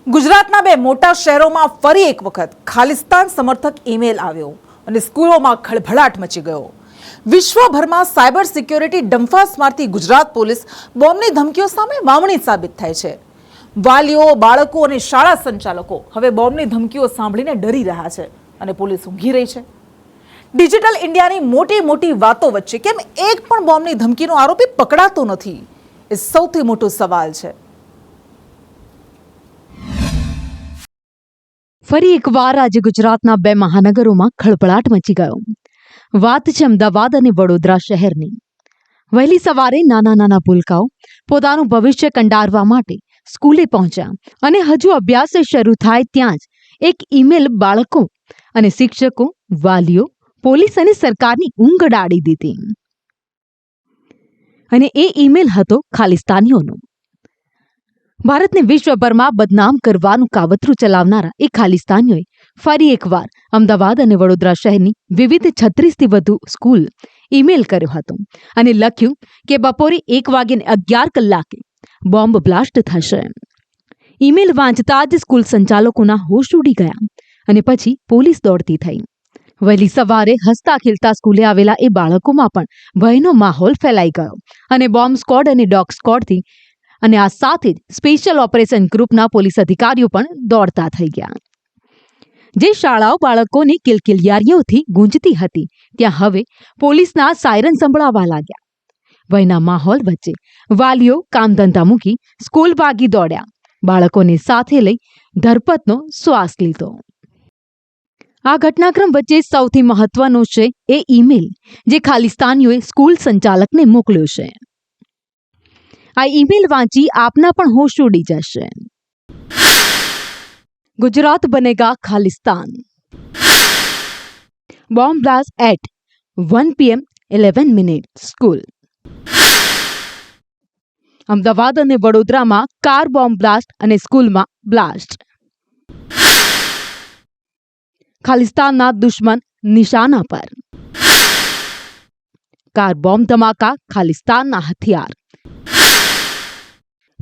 ગુજરાતના બે મોટા શહેરોમાં ફરી એક વખત ખાલિસ્તાન સમર્થક ઈમેલ આવ્યો અને સ્કૂલોમાં ખળભળાટ મચી ગયો. વિશ્વભરમાં સાયબર સિક્યોરિટી ડંફાસ મારતી ગુજરાત પોલીસ બોમ્બની ધમકીઓ સામે વામણી સાબિત થાય છે. વાલીઓ, બાળકો અને શાળા સંચાલકો હવે બોમ્બની ધમકીઓ સાંભળીને ડરી રહ્યા છે અને પોલીસ ઊંઘી રહી છે. ડિજિટલ ઇન્ડિયાની મોટી મોટી વાતો વચ્ચે કેમ એક પણ બોમ્બની ધમકીનો આરોપી પકડાતો નથી, એ સૌથી મોટો સવાલ છે. ફરી એકવાર આજે ગુજરાતના બે મહાનગરોમાં ખળભળાટ મચી ગયો. વાત છે અમદાવાદ અને વડોદરા શહેરની. વહેલી સવારે નાના નાના ભૂલકાઓ પોતાનું ભવિષ્ય કંડારવા માટે સ્કૂલે પહોંચ્યા અને હજુ અભ્યાસ શરૂ થાય ત્યાં જ એક ઈમેલ બાળકો અને શિક્ષકો, વાલીઓ, પોલીસ અને સરકારની ઊંઘ ઉડાડી દીધી. અને એ ઈમેલ હતો ખાલિસ્તાનીઓનો. ભારતને વિશ્વભરમાં બદનામ કરવાનું કાવતરું ચલાવનારા એ ખાલિસ્તાનીઓએ ફરી એકવાર અમદાવાદ અને વડોદરા શહેરની વિવિધ 36થી વધુ સ્કૂલ ઈમેલ કર્યો હતો અને લખ્યું કે બપોરે 1:11 બોમ્બ બ્લાસ્ટ થશે. ઈમેલ વાંચતા જ સ્કૂલ સંચાલકોના હોશ ઉડી ગયા અને પછી પોલીસ દોડતી થઈ. વહેલી સવારે હસતા ખીલતા સ્કૂલે આવેલા એ બાળકોમાં પણ ભયનો માહોલ ફેલાઈ ગયો અને બોમ્બ સ્ક્વોડ અને ડોગ સ્ક્વોડથી અને આ સાથે જ સ્પેશિયલ ઓપરેશન ગ્રુપના પોલીસ અધિકારીઓ પણ દોડતા થઈ ગયા. જે શાળાઓ બાળકોની કિલકિલિયારીઓથી ગુંજતી હતી ત્યાં હવે પોલીસના સાયરન સંભળાવા લાગ્યા. ભયના માહોલ વચ્ચે વાલીઓ કામધંધા મૂકી સ્કૂલ ભાગી દોડ્યા. બાળકોને સાથે લઈ ધરપતનો શ્વાસ લીધો. આ ઘટનાક્રમ વચ્ચે સૌથી મહત્વનો છે એ ઈમેલ જે ખાલિસ્તાનીઓએ સ્કૂલ સંચાલકને મોકલ્યો છે. આ ઈમેલ વાંચી આપના પણ હોશ ઉડી જશે. ગુજરાત બનેગા Khalistan. Bomb blast at 1 PM 11 school. Ahmedabad અને વડોદરામાં કાર બોમ્બ બ્લાસ્ટ અને સ્કૂલમાં બ્લાસ્ટ. ખાલિસ્તાનના દુશ્મન નિશાના પર. કાર બોમ્બ ધમાકા ખાલિસ્તાનના હથિયાર.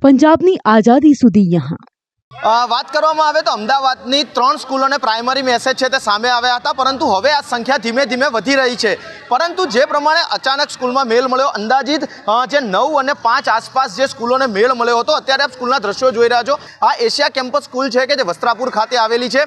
પંજાબની આઝાદી સુધી યહાં. વાત કરવામાં આવે તો અમદાવાદની 3 સ્કૂલોને પ્રાઇમરી મેસેજ છે તે સામે આવ્યા હતા, પરંતુ હવે આ સંખ્યા ધીમે ધીમે વધી રહી છે. પરંતુ જે પ્રમાણે અચાનક સ્કૂલમાં મેલ મળ્યો, અંદાજિત જે 9 અને 5 આસપાસ જે સ્કૂલોને મેળ મળ્યો હતો, અત્યારે આપ સ્કૂલના દ્રશ્યો જોઈ રહ્યા છો. આ એશિયા કેમ્પસ સ્કૂલ છે કે જે વસ્ત્રાપુર ખાતે આવેલી છે.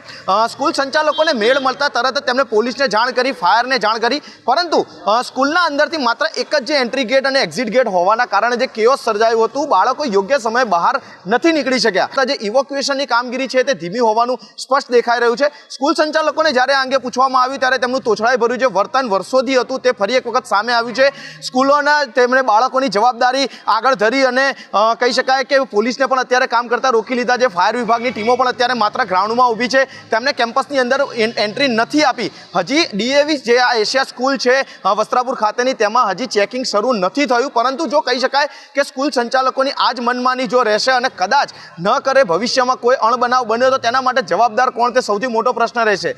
સ્કૂલ સંચાલકોને મેળ મળતા તરત જ તેમણે પોલીસને જાણ કરી, ફાયરને જાણ કરી, પરંતુ સ્કૂલના અંદરથી માત્ર એક જ જે એન્ટ્રી ગેટ અને એક્ઝિટ ગેટ હોવાના કારણે જે કેઓસ સર્જાયું હતું, બાળકો યોગ્ય સમયે બહાર નથી નીકળી શક્યા. જે ઇવોક્યુએશનની કામગીરી છે તે ધીમી હોવાનું સ્પષ્ટ દેખાઈ રહ્યું છે. સ્કૂલ સંચાલકોને જ્યારે આ અંગે પૂછવામાં આવ્યું ત્યારે તેમનું તોછડાઈ ભર્યું જે વર્તન વર્ષોથી હતું તે ફરી એક વખત સામે આવ્યું છે. સ્કૂલોના તેમણે બાળકોની જવાબદારી આગળ ધરી અને કહી શકાય કે પોલીસને પણ અત્યારે કામ કરતા રોકી લીધા છે. ફાયર વિભાગની ટીમો પણ અત્યારે માત્ર ગ્રાઉન્ડમાં ઊભી છે, તેમને કેમ્પસની અંદર એન્ટ્રી નથી આપી. હજી ડીએવી જે આ એશિયા સ્કૂલ છે વસ્ત્રાપુર ખાતેની, તેમાં હજી ચેકિંગ શરૂ નથી થયું. પરંતુ જો કહી શકાય કે સ્કૂલ સંચાલકોની આ જ મનમાની જો રહેશે અને કદાચ ન કરે ભવિષ્યમાં કોઈ અણબનાવ બન્યો તો તેના માટે જવાબદાર કોણ, તે સૌથી મોટો પ્રશ્ન રહેશે.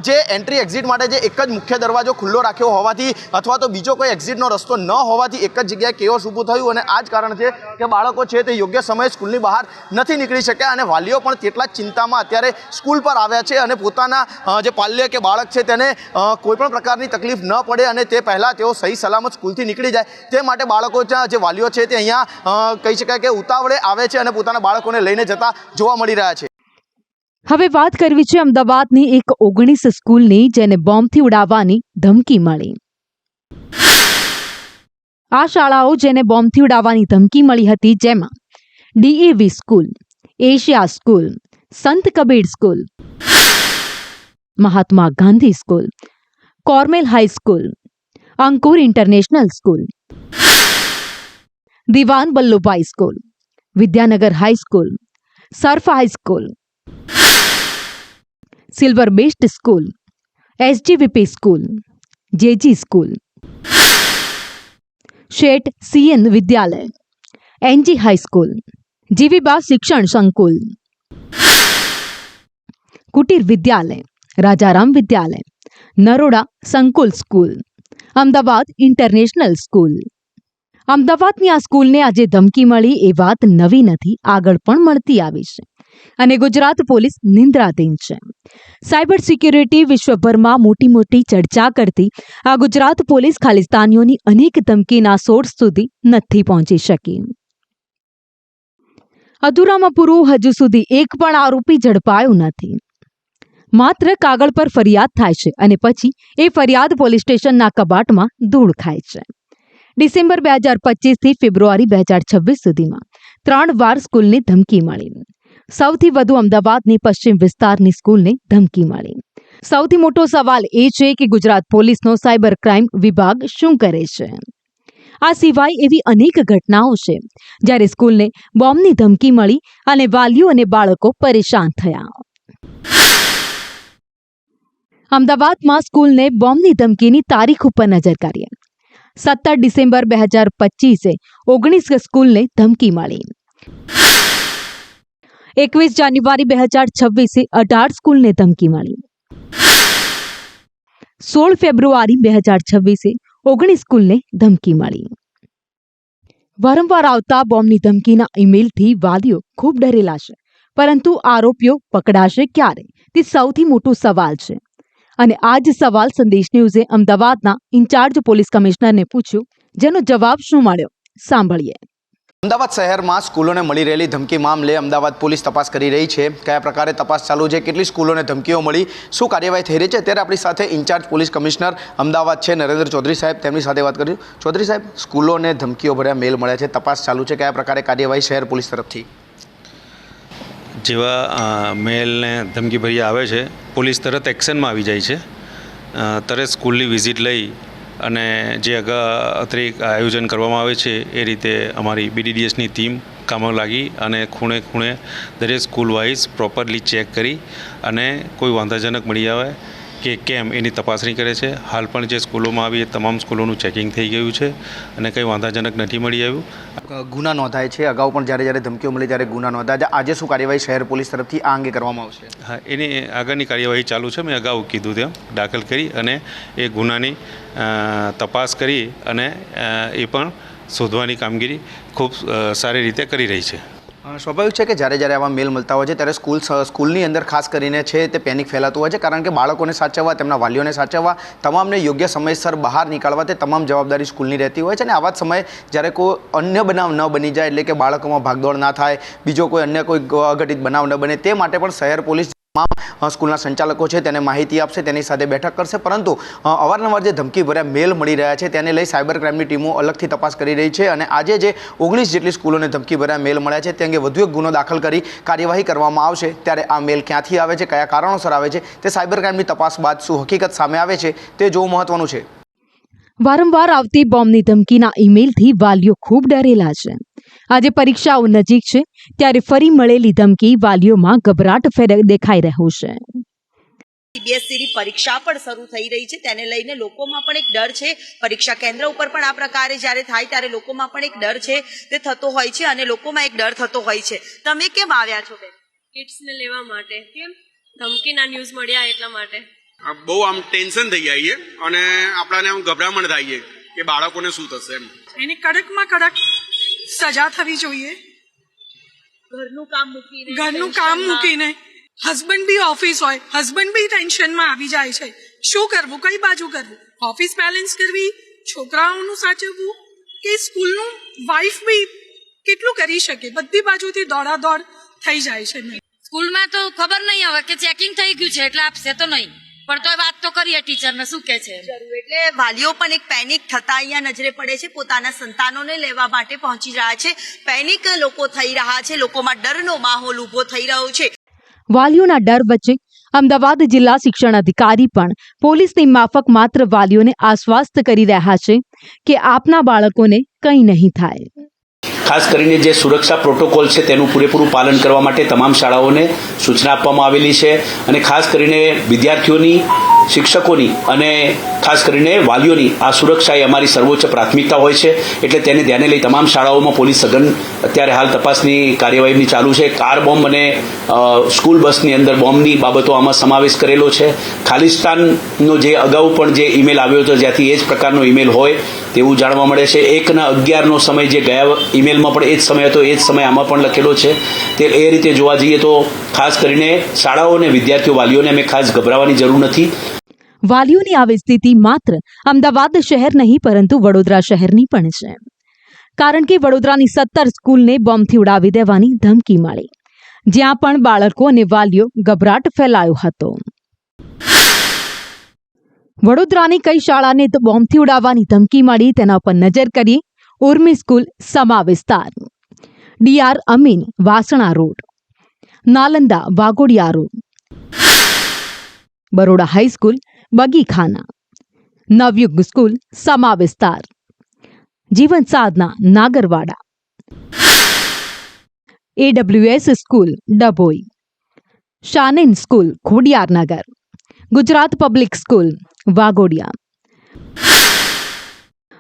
જે એન્ટ્રી એક્ઝિટ માટે જે એક જ મુખ્ય દરવાજો ખુલ્લો રાખ્યો હોવાથી અથવા તો બીજો કોઈ એક્ઝિટનો રસ્તો ન હોવાથી એક જ જગ્યાએ કેઓસ ઊભું થયું અને આ જ કારણ છે કે બાળકો છે તે યોગ્ય સમયે સ્કૂલની બહાર નથી નીકળી શક્યા અને વાલીઓ પણ તેટલા જ ચિંતામાં અત્યારે સ્કૂલ પર આવ્યા છે અને પોતાના જે પાલ્ય કે બાળક છે તેને કોઈ પણ પ્રકારની તકલીફ ન પડે અને તે પહેલાં તેઓ સહી સલામત સ્કૂલથી નીકળી જાય તે માટે બાળકો જે વાલીઓ છે તે અહીંયા કહી શકાય કે ઉતાવળે આવે છે અને પોતાના બાળકોને લઈને જતા જોવા મળી રહ્યા છે. હવે વાત કરવી છે અમદાવાદની એક 19 સ્કૂલની જેને બોમ્બથી ઉડાવવાની ધમકી મળી. આ શાળાઓ જેને બોમ્બથી ઉડાવવાની ધમકી મળી હતી જેમાં DAV school, Asia school, Sant Kabir school, Mahatma Gandhi school, Carmel high school, Ankur international school, Diwan Vallabhbhai school, Vidyanagar high school, સર્ફ high school, silver best school, SGVP school, JG school, Sheth CN Vidyalaya, NG high school, Jeevba Shikshan Sankul, કુટીર વિદ્યાલય, રાજારામ વિદ્યાલય, નરોડા સંકુલ સ્કૂલ, અમદાવાદ ઇન્ટરનેશનલ સ્કૂલ. અમદાવાદની આ સ્કૂલને આજે ધમકી મળી એ વાત નવી નથી, આગળ પણ મળતી આવી છે. અને ગુજરાત પોલીસ નિંદ્રાધીન છે. સાયબર સિક્યુરિટી વિશ્વભરમાં મોટી ચર્ચા કરતી આ ગુજરાત પોલીસ ખાલિસ્તાનીઓની અનેક ધમકીના સોર્સ સુધી નથી પહોંચી શકી. અધૂરામાં પૂરું, હજુ સુધી એક પણ આરોપી ઝડપાયો નથી. માત્ર કાગળ પર ફરિયાદ થાય છે અને પછી એ ફરિયાદ પોલીસ સ્ટેશનના કબાટમાં ધૂળ ખાય છે. ડિસેમ્બર 2025 થી ફેબ્રુઆરી 2026 સુધીમાં 3 વાર સ્કૂલને ધમકી મળી. સૌથી વધુ અમદાવાદની પશ્ચિમ વિસ્તારની સ્કૂલને ધમકી મળી. સૌથી મોટો સવાલ એ છે કે ગુજરાત પોલીસનો સાયબર ક્રાઇમ વિભાગ શું કરે છે? આ સિવાય એવી અનેક ઘટનાઓ છે જ્યારે સ્કૂલને બોમ્બની ધમકી મળી અને વાલીઓ અને બાળકો પરેશાન થયા. અમદાવાદમાં સ્કૂલને બોમ્બની ધમકીની તારીખ ઉપર નજર કરીએ. 17 ડિસેમ્બર 2025 19 સ્કૂલને ધમકી મળી. 21 જાન્યુઆરી 2026 18 સ્કૂલને ધમકી મળી. 16 ફેબ્રુઆરી 2026 19 સ્કૂલને ધમકી મળી. વારંવાર આવતા બોમ્બની ધમકીના ઈમેલથી વાલીઓ ખૂબ ડરેલા છે, પરંતુ આરોપીઓ પકડાશે ક્યારે તે સૌથી મોટો સવાલ છે. અને આ જ સવાલ સંદેશ ન્યૂઝે અમદાવાદના ઇન્ચાર્જ પોલીસ કમિશનરને પૂછ્યો, જેનો જવાબ શું મળ્યો સાંભળીએ. અમદાવાદ શહેરમાં સ્કૂલોને મળી રહેલી ધમકી મામલે અમદાવાદ પોલીસ તપાસ કરી રહી છે. કયા પ્રકારે તપાસ ચાલુ છે, કેટલી સ્કૂલોને ધમકીઓ મળી, શું કાર્યવાહી થઈ રહી છે, ત્યારે આપણી સાથે ઇન્ચાર્જ પોલીસ કમિશનર અમદાવાદ છે નરેન્દ્ર ચૌધરી સાહેબ, તેમની સાથે વાત કરીશું. ચૌધરી સાહેબ, સ્કૂલોને ધમકીઓ ભર્યા મેલ મળ્યા છે, તપાસ ચાલુ છે, કયા પ્રકારે કાર્યવાહી શહેર પોલીસ તરફથી? જેવા મેલને ધમકી ભરી આવે છે, પોલીસ તરત એક્શનમાં આવી જાય છે. તરત સ્કૂલની વિઝિટ લઈ અને જે અતિરિક્ત આયોજન કરવામાં આવે છે એ રીતે અમારી BDDSની ટીમ કામમાં લાગી અને ખૂણે દરેક સ્કૂલ વાઇઝ પ્રોપરલી ચેક કરી અને કોઈ વાંધાજનક મળી આવે કે કેમ એની તપાસણી કરે છે. હાલ પણ જે સ્કૂલોમાં આવી એ તમામ સ્કૂલોનું ચેકિંગ થઈ ગયું છે અને કંઈ વાંધાજનક નથી મળી આવ્યું. ગુના નોંધાય છે, અગાઉ પણ જ્યારે ધમકીઓ મળી ત્યારે ગુના નોંધાય. આજે શું કાર્યવાહી શહેર પોલીસ તરફથી આ અંગે કરવામાં આવશે? હા, એની આગળની કાર્યવાહી ચાલુ છે. મેં અગાઉ કીધું તેમ દાખલ કરી અને એ ગુનાની તપાસ કરી અને એ પણ શોધવાની કામગીરી ખૂબ સારી રીતે કરી રહી છે. સ્વાભાવિક છે કે જ્યારે આવા મેલ મળતા હોય છે ત્યારે સ્કૂલની અંદર ખાસ કરીને છે તે પેનિક ફેલાતું હોય છે, કારણ કે બાળકોને સાચવવા, તેમના વાલીઓને સાચવવા, તમામને યોગ્ય સમયસર બહાર નીકળવા તે તમામ જવાબદારી સ્કૂલની રહેતી હોય છે. અને આવા જ સમયે જ્યારે કોઈ અન્ય બનાવ ન બની જાય, એટલે કે બાળકોમાં ભાગદોડ ના થાય, બીજો કોઈ અન્ય કોઈ અઘટિત બનાવ ન બને, તે માટે પણ શહેર પોલીસ તમામ સ્કૂલના સંચાલકો છે તેને માહિતી આપશે, તેની સાથે બેઠક કરશે. પરંતુ અવારનવાર જે ધમકી ભર્યા મેલ મળી રહ્યા છે તેને લઈ સાયબર ક્રાઇમની ટીમો અલગથી તપાસ કરી રહી છે. અને આજે જે 19 જેટલી સ્કૂલોને ધમકી ભર્યા મેલ મળ્યા છે તે અંગે વધુ એક ગુનો દાખલ કરી કાર્યવાહી કરવામાં આવશે. ત્યારે આ મેલ ક્યાંથી આવે છે, કયા કારણોસર આવે છે, તે સાયબર ક્રાઇમની તપાસ બાદ શું હકીકત સામે આવે છે તે જોવું મહત્વનું છે. વારંવાર આવતી બોમ્બની ધમકીના ઈમેલથી વાલીઓ ખૂબ ડરેલા છે. આજે પરીક્ષાઓ નજીક છે ત્યારે ફરી મળેલી ધમકી વાલીઓમાં ગભરાટ દેખાઈ રહ્યો છે. CBSEની પરીક્ષા પણ શરૂ થઈ રહી છે, તેને લઈને લોકોમાં પણ એક ડર છે. પરીક્ષા કેન્દ્ર ઉપર પણ આ પ્રકારે જ્યારે થાય ત્યારે લોકોમાં પણ એક ડર છે તે થતો હોય છે અને લોકોમાં એક ડર થતો હોય છે. તમે કેમ આવ્યા છો બેન? કિડ્સને લેવા માટે. કેમ? ધમકીના ન્યૂઝ મળ્યા એટલા માટે. બહુ આમ ટેન્શન થઈ જાય છે અને આપણાને આમ ગભરામણ થાય છે કે બાળકોને શું થશે એમ. એની કડકમાં કડક સજા થવી જોઈએ. ઘરનું કામ મૂકીને હસબન્ડ બી ઓફિસ હોય, હસબન્ડ બી ટેન્શનમાં આવી જાય છે. શું કરવું, કઈ બાજુ કરવું? ઓફિસ બેલેન્સ કરવી, છોકરાઓનું સાચવવું કે સ્કૂલનું? વાઇફ બી કેટલું કરી શકે? બધી બાજુથી દોડાદોડ થઈ જાય છે. સ્કૂલમાં તો ખબર નહીં હવે કે ચેકિંગ થઈ ગયું છે એટલે આપશે તો નહીં, પણ તો વાત તો કરીએ ટીચરને શું કે છે. એટલે વાલીઓ પણ એક પેનિક થતા અહીંયા નજરે પડે છે. પોતાના સંતાનોને લેવા માટે પહોંચી રહ્યા છે. પેનિક લોકો થઈ રહ્યા છે, લોકોમાં ડરનો માહોલ ઊભો થઈ રહ્યો છે. વાલીઓના ડર વચ્ચે અમદાવાદ જિલ્લા શિક્ષણ અધિકારી પણ પોલીસની માફક માત્ર વાલીઓને આશ્વસ્ત કરી રહ્યા છે કે આપના બાળકોને કંઈ નહીં થાય. ખાસ કરીને જે સુરક્ષા પ્રોટોકોલ છે તેનું પૂરેપૂરું પાલન કરવા માટે તમામ શાળાઓને સૂચના આપવામાં આવેલી છે અને ખાસ કરીને વિદ્યાર્થીઓની, શિક્ષકોની અને ખાસ કરીને વાલીઓની આ સુરક્ષા એ અમારી સર્વોચ્ચ પ્રાથમિકતા હોય છે, એટલે તેને ધ્યાને લઈ તમામ શાળાઓમાં પોલીસ સઘન અત્યારે હાલ તપાસની કાર્યવાહીની ચાલુ છે. કાર બોમ્બ અને સ્કૂલ બસની અંદર બોમ્બની બાબતો આમાં સમાવેશ કરેલો છે. ખાલિસ્તાનનો જે અગાઉ પણ જે ઈમેલ આવ્યો હતો જ્યાંથી એ જ પ્રકારનો ઈમેલ હોય તેવું જાણવા મળે છે. 1:11 સમય જે ગયા ઈમેલમાં પણ એ જ સમય હતો એ જ સમય આમાં પણ લખેલો છે. તે એ રીતે જોવા જઈએ તો ખાસ કરીને શાળાઓ અને વિદ્યાર્થીઓ વાલીઓને અમે ખાસ ગભરાવાની જરૂર નથી. વાલીઓની આવી સ્થિતિ માત્ર અમદાવાદ શહેર નહીં પરંતુ વડોદરા શહેરની પણ છે, કારણ કે વડોદરાની 17 સ્કૂલને બોમ્બથી ઉડાવી દેવાની ધમકી મળી, જ્યાં પણ બાળકો અને વાલીઓ ગભરાટ ફેલાયો હતો. વડોદરાની કઈ શાળાને તો બોમ્બથી ઉડાવવાની ધમકી મળી તેના પર નજર કરીએ. ઉર્મી સ્કૂલ સમા વિસ્તાર, DR Amin Vasna road, Nalanda Waghodia road, Baroda high school Bagikhana, Navyug school Sama વિસ્તાર, જીવન સાધના નાગરવાડા, AWS સ્કૂલ ડભોઈ, શાનીન school Khodiyarnagar, Gujarat public school Waghodia,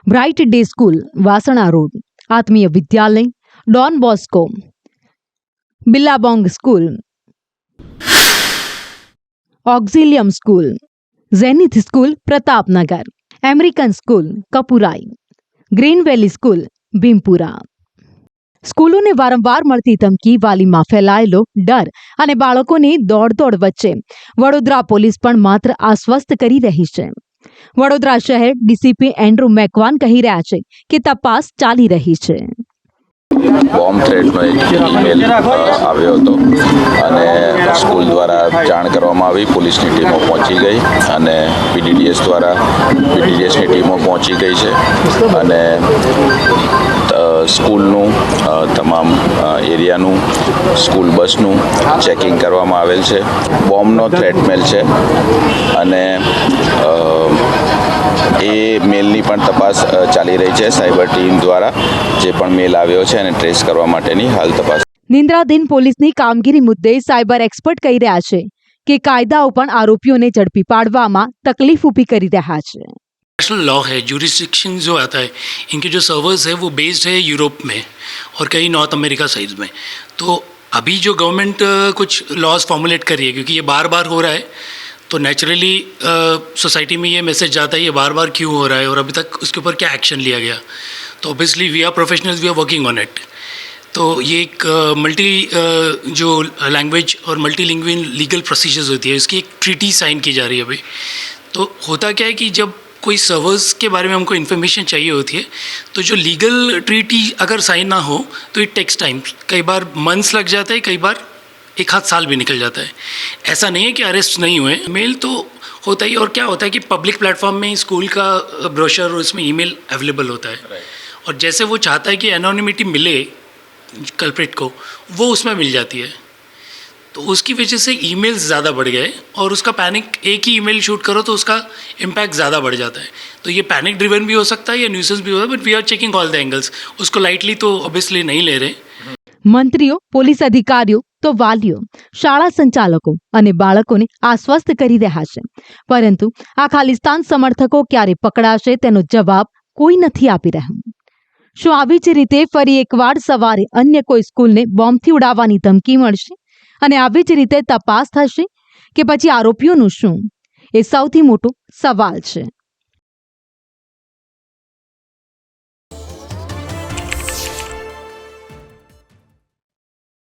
bright day school Vasna road, Atmiya Vidyalaya Don Bosco, Billabong school, Auxilium school, Zenith school Pratapnagar, American school Kapurai, green valley school Bhimpura. સ્કૂલોને વારંવાર મળતી ધમકી, વાલીમાં ફેલાયેલો ડર અને બાળકોની દોડ વચ્ચે વડોદરા પોલીસ પણ માત્ર આશ્વસ્ત કરી રહી છે. વડોદરા શહેર ડીસીપી એન્ડ્રુ મેકવાન કહી રહ્યા છે કે તપાસ ચાલી રહી છે. બોમ્બ થ્રેટનો એક ઈમેલ આવ્યો હતો અને સ્કૂલ દ્વારા જાણ કરવામાં આવી. પોલીસની ટીમો પહોંચી ગઈ અને પીડીડીએસની ટીમો પહોંચી ગઈ છે અને સ્કૂલનું તમામ એરિયાનું સ્કૂલ બસનું ચેકિંગ કરવામાં આવેલ છે. બોમ્બનો થ્રેટ મેલ છે અને એ મેલની પણ તપાસ ચાલી રહી છે. સાયબર ટીમ દ્વારા જે પણ મેલ આવ્યો છે એને ટ્રેસ કરવા માટેની હાલ તપાસ. નિંદ્રાધીન પોલીસની કામગીરી મુદ્દે સાયબર એક્સપર્ટ કહી રહ્યા છે કે કાયદાઓ પણ આરોપીઓને ઝડપી પાડવામાં તકલીફ ઊભી કરી રહ્યા છે. नेशनल लॉ है, जुरिस्डिक्शन जो आता है, इनके जो सर्वर्स है वो बेस्ड है यूरोप में और कई नॉर्थ अमेरिका साइड में. तो अभी जो गवर्नमेंट कुछ लॉज फॉर्मुलेट कर रही है क्योंकि ये बार बार हो रहा है तो नेचुरली सोसाइटी में ये मैसेज जाता है ये बार बार क्यों हो रहा है और अभी तक उसके ऊपर क्या एक्शन लिया गया. तो obviously we are professionals, we are working on it. तो ये एक मल्टी जो लैंग्वेज और मल्टीलिंग्वियल लीगल प्रोसीजर्स होती है इसकी एक ट्रीटी साइन की जा रही है अभी. तो होता क्या है कि जब कोई सर्वर्स के बारे में हमको इन्फॉर्मेशन चाहिए होती है तो जो लीगल ट्रीटी अगर साइन ना हो तो इट टेक्स टाइम. कई बार मंथ्स लग जाता है, कई बार 1 साल भी निकल जाता है. ऐसा नहीं है कि अरेस्ट नहीं हुए. मेल तो होता ही, और क्या होता है कि पब्लिक प्लेटफॉर्म में स्कूल का ब्रोशर और उसमें ईमेल अवेलेबल होता है और जैसे वो चाहता है कि एनोनिमिटी मिले कल्प्रिट को, वो उसमें मिल जाती है. तो उसकी वजह से ईमेल्स ज़्यादा बढ़ गए और उसका पैनिक, एक ही ईमेल शूट करो तो उसका इम्पैक्ट ज़्यादा बढ़ जाता है. तो ये पैनिक ड्रिवन भी हो सकता है या न्यूसेंस भी होता है, but we are checking all the angles. उसको लाइटली तो ऑब्वियसली नहीं ले रहे. મંત્રીઓ, પોલીસ અધિકારીઓ તો વાલીઓ, શાળા સંચાલકો અને બાળકોને આશ્વસ્ત કરી રહ્યા છે, પરંતુ આ ખાલિસ્તાન સમર્થકો ક્યારે પકડાશે તેનો જવાબ કોઈ નથી આપી રહ્યું. શું આવી જ રીતે ફરી એકવાર સવારે અન્ય કોઈ સ્કૂલને બોમ્બથી ઉડાવવાની ધમકી મળશે અને આવી જ રીતે તપાસ થશે કે પછી આરોપીઓનું શું? એ સૌથી મોટો સવાલ છે.